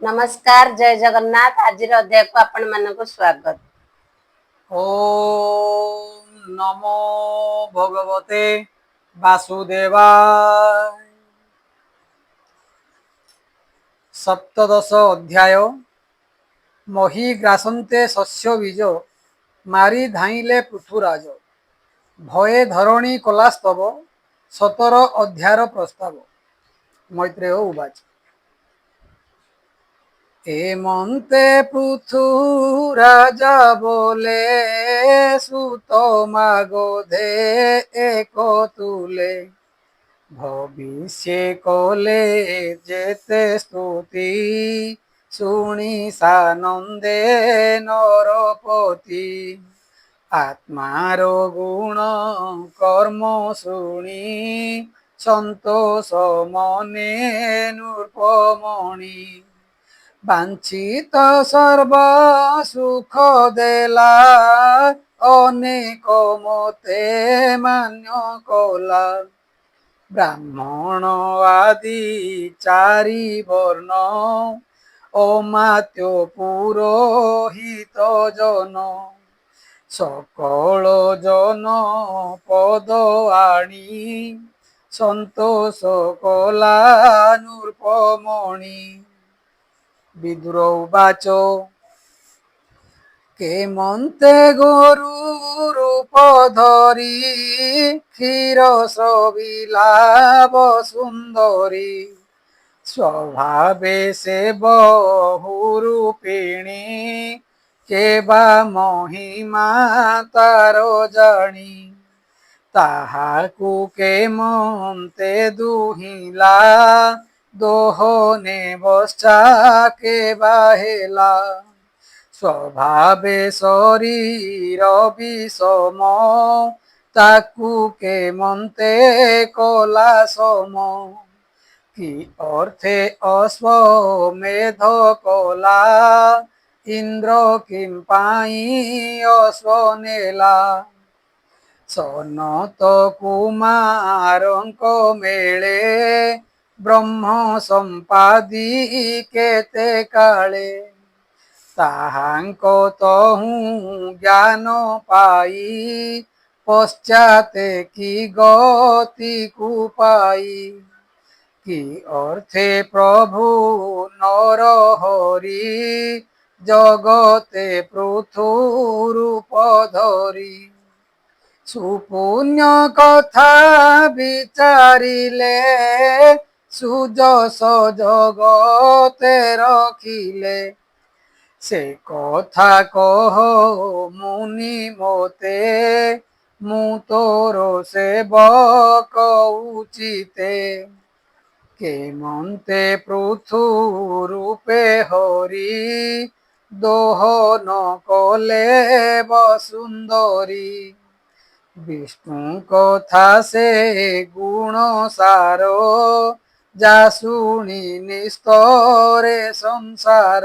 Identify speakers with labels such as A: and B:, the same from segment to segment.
A: नमस्कार जय जगन्नाथ। आज अध्याय को आपण मानक स्वागत।
B: ओम नमो भगवते वासुदेवाय। सप्तदश अध्याय। मही ग्रासन्ते शस्य बीज मारी धाइले पृथुराज भये धरणी कलास्तव। 17 अध्यायर प्रस्ताव। मैत्रेय उवाच हेमन्ते पृथु राजा बोले सुत मागोधे एक तुले भविष्य कले जेते स्तुति शुणी सानंदे नरपति आत्मार गुण कर्म शुणी संतोष मने नृपमणि वांछित सर्व सुख देला अनेक मते मान्य कला ब्राह्मण आदि चारि वर्ण अमात्य पुरोहित जन सकल जन पद आणी संतोष कला नृपमणि विदुर उवाच केमन्ते गोरु रूप धरी क्षीर सविलाभ सुंदरी स्वभावे से बहुरूपिणी केबा महिमा तारो जानी ताहाकु केमन्ते दुहिला दोहने बश्चा केबा हेला स्वभावे शरीर विषम ताकु केमन्ते कला सम कि अर्थे अश्वमेध कला इंद्र किं पाई अश्वनेला सनत कुमारंक मेले ब्रह्म संपादी केते काले ताहांक तहु ज्ञान पाई पश्चाते की गति कुपाई कि अर्थे प्रभु नर हरि जगते पृथु रूप धरी सुपुण्य कथा विचारिले सुजस जगते रखिले से कथा कह मुनि मोते मु तोर सेवक उचिते केमन्ते पृथु रूपे हरि दोहन कले बसुंदरी विष्णु कथा से गुण सारो जा शुणी निस्तरे संसार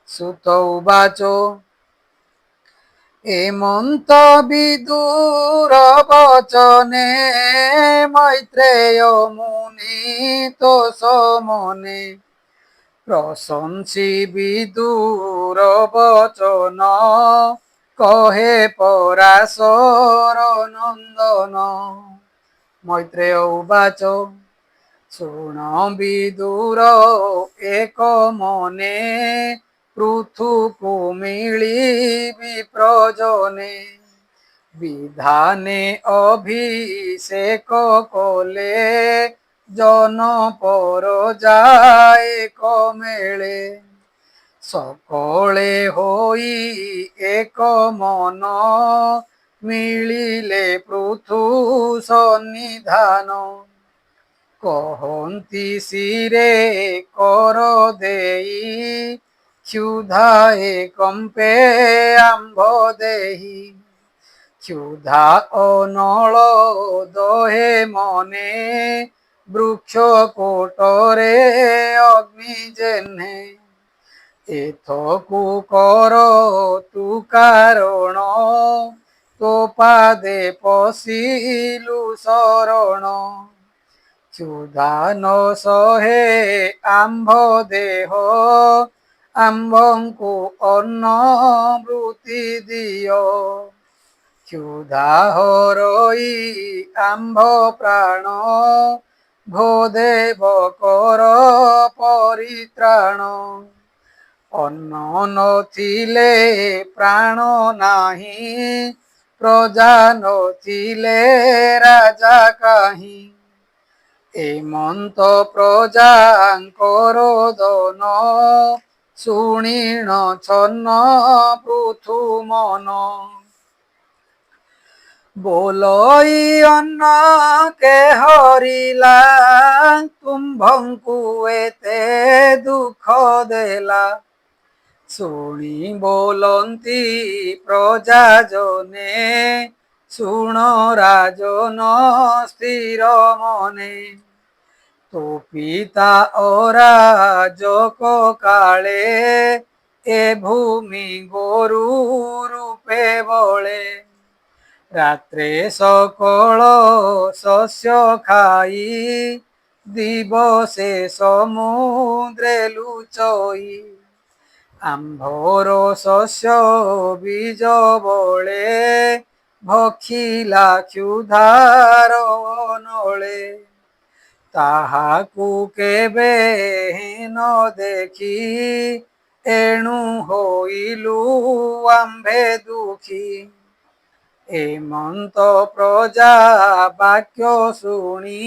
B: सुत उवाच हेमंत विदुर वचने मैत्रेय मुनि तो समने प्रशंसी विदुर वचन कहे पराशर नंदन मैत्रेय उवाच शुण विदुर एक मने पृथुकु मिली विप्रजने विधाने अभिषेक कले जन पर जाए कमेले सकले होई एक मन मिलिले पृथु सन्निधान कहन्ति शिरे कर देई क्षुधाए कंपे आंभ देही क्षुधा अनल दहे मने वृक्ष कोटरे अग्नि जेह्ने एथकु कर तु कारण तो पादे पशिलु शरण ক্ষুধা ন সহে আম্ভ দেহ আম্ভଙ୍କୁ অন্ন বৃত্তি দিও ক্ষুধা হরই আম্ভ প্রাণ ভোদেব কর পরিত্রাণ অন্ন নথিলে প্রাণ নাহি প্রজা নথিলে রাজা কাহি এমন্ত প্রজাঙ্কর দন শুଣିଣ ছন্ন পৃথু মন ବୋଲଇ ଅନ୍ନ କେ ହରିଲା ତୁମ୍ଭଙ୍କୁ ଏତେ ଦୁଃଖ ଦେଲା ଶୁଣି ବୋଲନ୍ତି ପ୍ରଜା ଜନେ ଶୁଣ ରାଜନ ସ୍ଥିର ମନେ ତୋ ପିତା ଅରାଜକ କାଳେ ଏ ଭୂମି ଗୋରୁ ରୂପେ ବଳେ রাত্রে সকল শস্য খাই দিবসে সমুদ্রে লুচই আম্ভর শস্য বীজ বলে ভক্ষিলা ক্ষুধার নলে তাহাকু কেবে ন দেখি এণু হইলু আম্ভে দুঃখী এমন্ত প্রজা বাক্য শুনি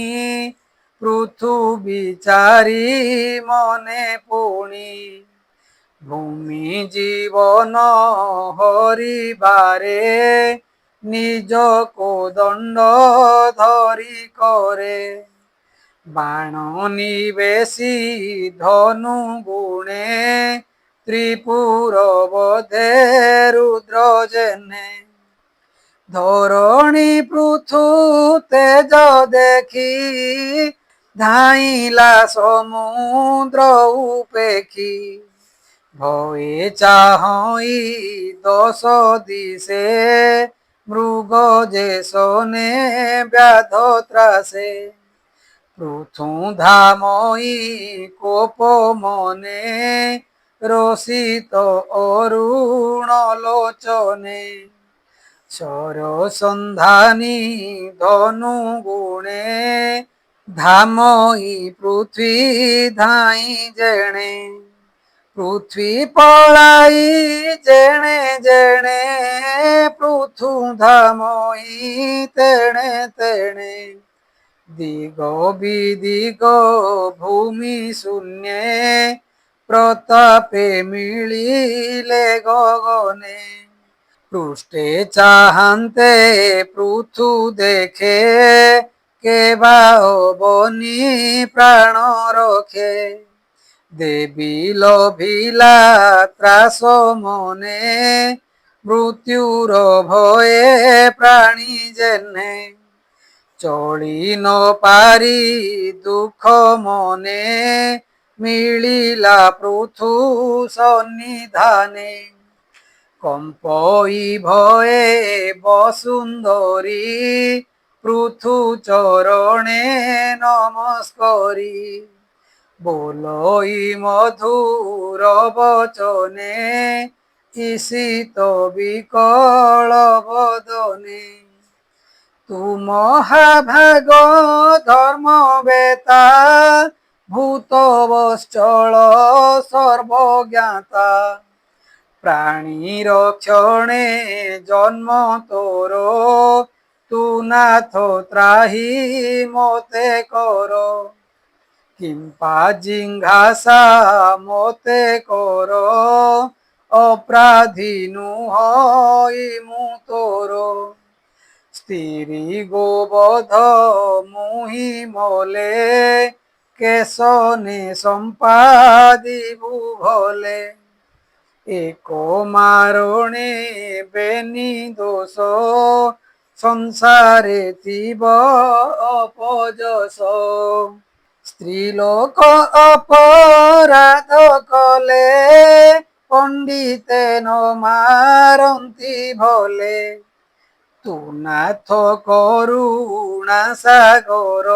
B: পৃথু বিচারি মনে পুনি ভূমি জীবন হরিবারে নিজকো দণ্ড ধরি করে বাণ নিবেশী ধনু গুণে ত্রিপুর বধে রুদ্র জেনে ধরণী পৃথু তেজ দেখি ধাইলা সমুদ্র উপেক্ষী ভয়ে চাহই দশ দিশে মৃগ যে শোনে ব্যাধ ত্রাসে পৃথু ধামই কোপ মনে রসিত অরুণ লোচনে সরসন্ধানী ধনু গুণে ধামই পৃথ্বী ধাই জেণে পৃথ্বী পলাই জেণে জেণে পৃথু ধামই তেণে তেণে দিগ বিদিগ ভূমি শূন্যে প্রতাপে মিলিলে গগনে পৃষ্ঠে চাহান্তে পৃথু দেখে কেবা অবনি প্রাণ রখে দেবী লোভিলা ত্রাস মনে মৃত্যুর ভয়ে প্রাণী জেনে চলি ন পারি দুঃখ মনে মিলিলা পৃথু সন্নিধানে কম্পই ভয়ে বসুন্ধরী পৃথু চরণে নমস্করি বলই মধুর বচনে ঈশিত বিকল বদনে তু মহাভাগ ধর্ম বেতা ভূত বশ্চল সর্বজ্ঞাতা প্রাণী রক্ষণে জন্ম তোর তু নাথ ত্রাহি মতে কর কিম্পা জিঙ্ঘাসা মতে কর অপরাধীনু হই মু তোর স্ত্রী গোবধ মুহি মলে কেশনে সম্পাদিবু ভলে এক মারণে বেনি দোষ সংসারে থিব অপযশ স্ত্রীলোক অপরাধ কলে পণ্ডিতে ন মারন্তি ভলে তু নাথ করুণা সাগর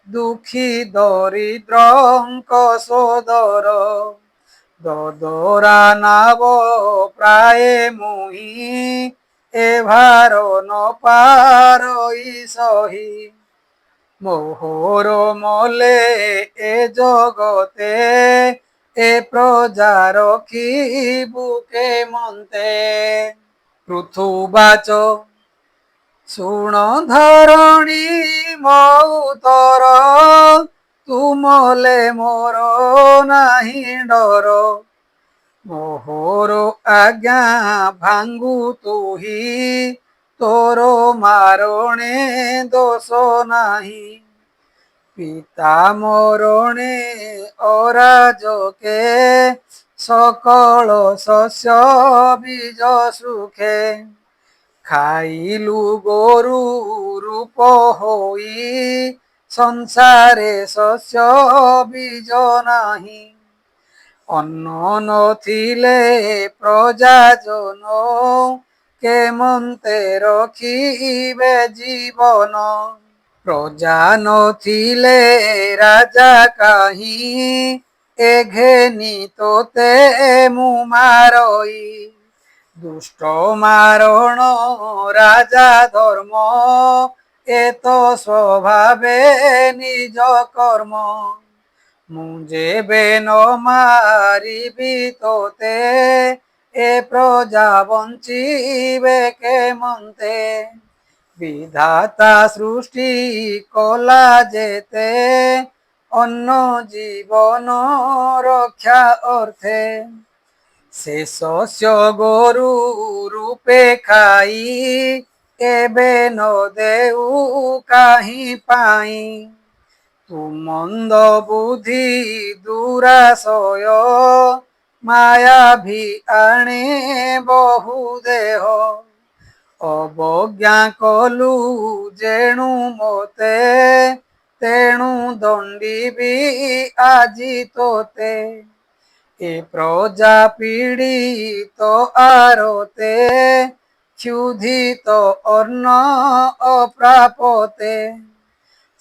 B: দুঃখী দরিদ্রঙ্ক সোদর দদরা নাব প্রায় মুহি এভার নপারই সহি মোহর মলে এ জগতে এ প্রজার কি বুকে মন্তে পৃথুবাচ শুণ ধরণী মৌতর তুমলে মোর নাহি ডর মোহর আজ্ঞা ভাঙ্গু তুহি তোর মারণে দোষ নাহি পিতা মরণে অরাজকে সকল শস্য বীজ সুখে খাইলু গরু রূপ হই সংসারে শস্য বীজ নাহি অন্ন নথিলে প্রজাজন কেমন্তে রখিবে জীবন প্রজা নথিলে রাজা কাহি এ ঘেনি তোতে মু মারই দুষ্ট মারণ রাজা ধর্ম এত স্বভাবে নিজ কর্ম মু যেবে ন মারিবি তোতে এ প্রজা বঞ্চিবে কেমন্তে বিধাতা সৃষ্টি কলা যেতে অন্য জীবন রক্ষা অর্থে সে শস্য গরু রূপে খাই এবে ন দেউ কাহি পাই তু মন্দ বুদ্ধি দুরাশয় মায়াভি আণে বহু দেহ অবজ্ঞা কলু যেণু মতে তেণু দণ্ডিবি আজি তোতে এ প্রজা পীড়িত আরতে ক্ষুধিত অন্ন অপ্রাপতে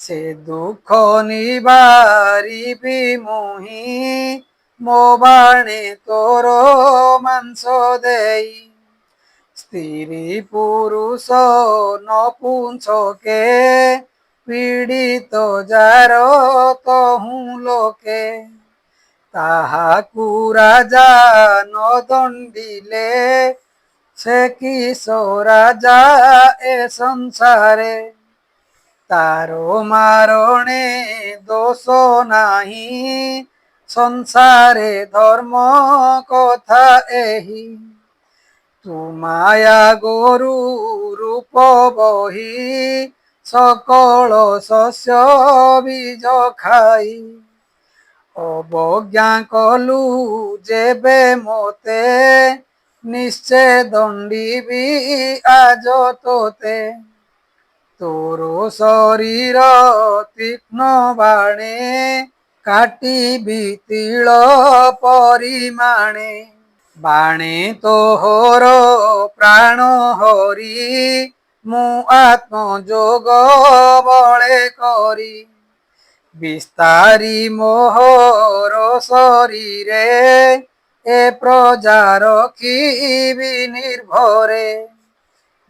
B: সে দুঃখ নিবারিবি মুহি মো বাণে তোর মাংস দেই স্ত্রী পুরুষ নপুংসকে পীড়িত যার তহু লোকে তাহাকু রাজা ন দণ্ডিলে সে কিস রাজা এ সংসারে তার মারণে দোষ নাহি সংসারে ধর্ম কথা এহি তু মায়া গরু রূপ বহি সকল শস্য বীজ খাই অবজ্ঞা কলু যেবে মতে নিশ্চে দণ্ডিবি আজ তোতে তোর শরীর তীক্ষ্ণ বাণে কাটিবি তিଳ পরিমাণে বাণে তোহর প্রাণ হরি মু আত্মযোগ বଳେ করি বিস্তারি মোহর শরীরে এ প্রজা রখিবি নির্ভরে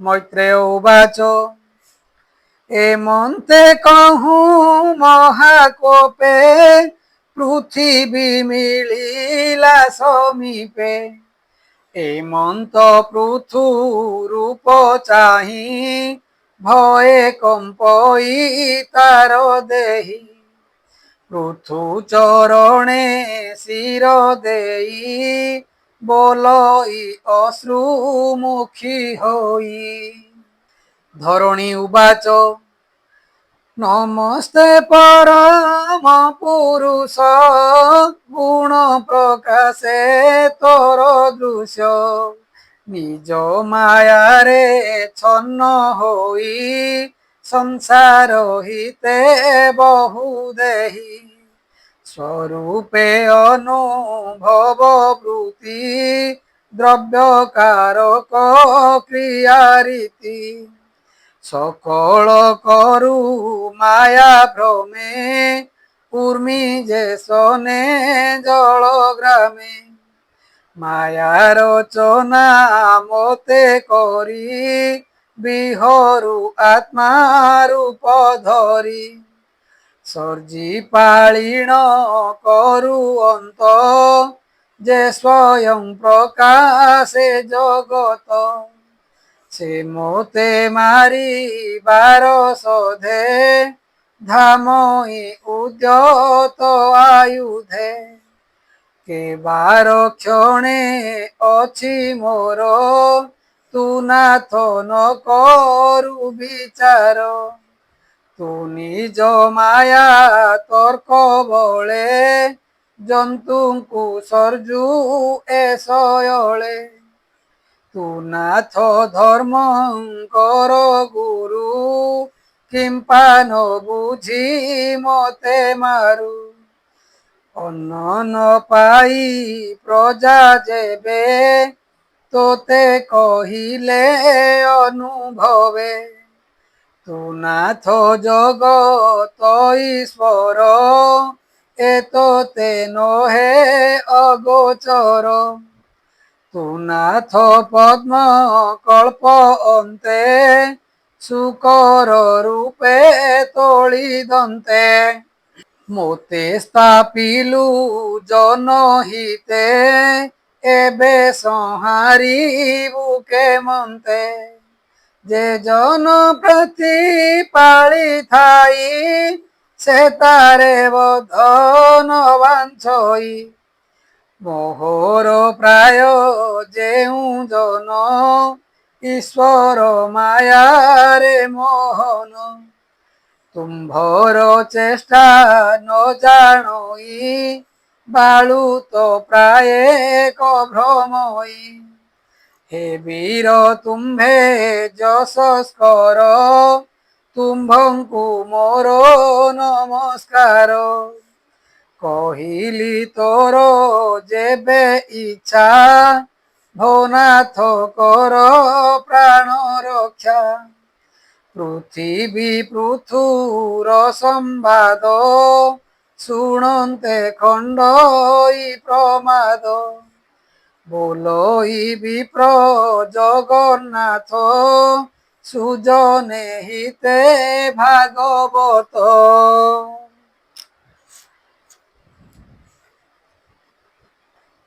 B: মৈত্রেয় উবাচ এমন্তে কহু মহাকোপে পৃথিবী মিলিলা সমীপে এমন্ত পৃথু রূপ চাহি ভয়ে কম্পই তার দেহি পৃথু চরণে শির দেই বলই অশ্রুমুখী হই ধরণী উবাচ নমস্তে পরম পুরুষ গুণ প্রকাশে তোর দৃশ্য নিজ মায়ারে ছন্ন হই সংসার হিতে বহু দেহি স্বরূপে অনুভব বৃত্তি দ্রব্য কারক ক্রিয়া রীতি সকল করু মায়া ভ্রমে উর্মি যে শোনে জল গ্রামে মায়ার রচনা মতে করি বিহরু আত্মার উপধরি সর্জি পালিণ করু অন্ত যে স্বয়ং প্রকাশে জগত সে মতে মারিবার শোধে ধামই উদ্যত আয়ুধে কেবার ক্ষণে অছি মোর তু নাথ ন করু বিচার তু নিজ মায়া তর্ক বলে জন্তুଙ୍କୁ সর্জু এ শয়লে তু নাথ ধর্মঙ্কর গুরু কিম্পা ন বুঝি মতে মারু অন্ন ন পাই প্রজা যেবে তোতে কহিলে অনুভবে তু নাথ জগত ঈশ্বর এ তোতে নহে অগোচর তু নাথ পদ্ম কল্প অন্তে শুকর রূপে তলি দন্তে মোতে স্থাপিলু জনহিতে এবে সংহারিবু কেমন্তে যে জন প্রতি পাଳି থাই সে তারে বধন বাঞ্ছই মোহর প্রায় যেউ জন ঈশ্বর মায়ারে মোহন তুম্ভর চেষ্টা ন জাণই বালু তো প্রায় এক ভ্রমই হে বীর তুম্ভে যশস্কর তুম্ভଙ୍କୁ মোর নমস্কার কহিলি তোর যেবে ইচ্ছা ভোনাথ কর প্রাণ রক্ষা পৃথিবী পৃথুর সম্বাদ শুণন্তে খণ্ডই প্রমাদ বলই বিপ্র জগন্নাথ সুজনে হিতে ভাগবত।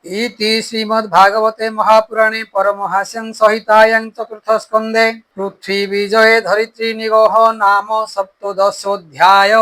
B: इति श्रीमद्भागवते महापुराणे परमहास्यं संहितायां चतुर्थ स्कन्धे पृथ्वी विजये धरित्री निगोह नाम सप्तदशोऽध्याय।